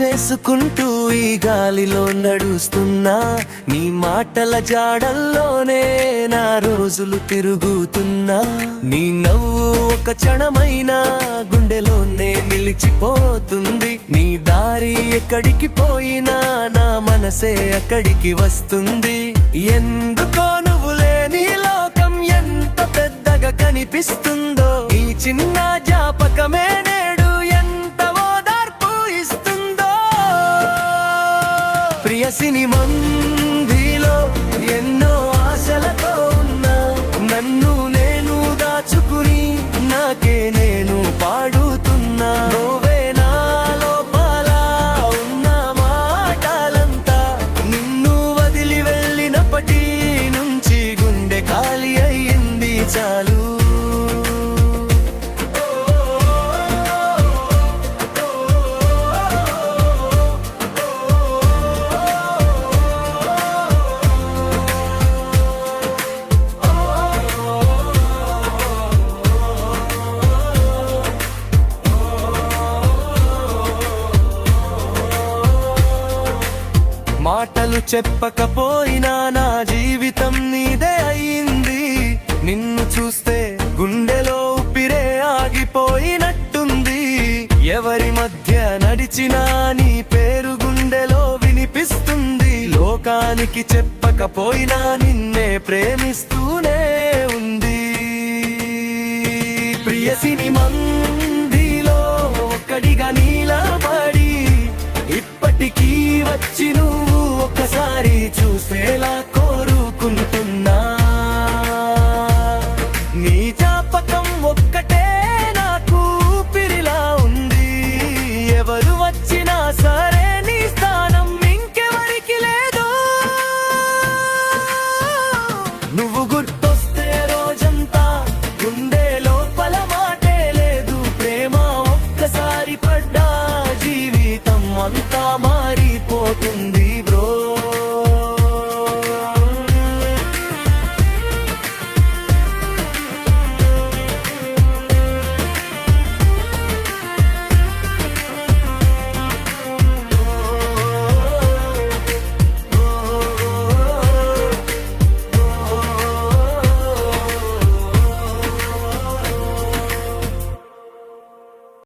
చేసుకుంటూ ఈ గాలిలో నడుస్తున్నా, నీ మాటల జాడల్లోనే నా రోజులు తిరుగుతున్నా. నీ నవ్వు ఒక క్షణమైనా గుండెలోనే నిలిచిపోతుంది. నీ దారి ఎక్కడికి పోయినా నా మనసే అక్కడికి వస్తుంది. ఎందుకో నువ్వు లేని లోకం ఎంత పెద్దగా కనిపిస్తుందో, ఈ చిన్న జ్ఞాపకమే నేడు ఎంత ఓదార్పు ఇస్తుందో. ప్రియసిని మందిలో ఎన్నో ఆశలతో ఉన్నా, నన్ను నేను దాచుకుని నాకే నేను పాడుతున్నా. నువ్వే నా లోపల ఉన్న మాటలంతా, నిన్ను వదిలి వెళ్ళినప్పటి నుంచి గుండె ఖాళీ అయ్యింది చాలు. మాటలు చెప్పకపోయినా నా జీవితం నీదే అయింది. నిన్ను చూస్తే గుండెలో ఊపిరే ఆగిపోయినట్టుంది. ఎవరి మధ్య నడిచినా నీ పేరు గుండెలో వినిపిస్తుంది. లోకానికి చెప్పకపోయినా నిన్నే ప్రేమిస్తూనే ఉంది. ప్రియసిని మందిలో ఒక్కడిగా నిలబడి ఇప్పటికీ వచ్చి నువ్వు ఒక్కసారి చూసేలా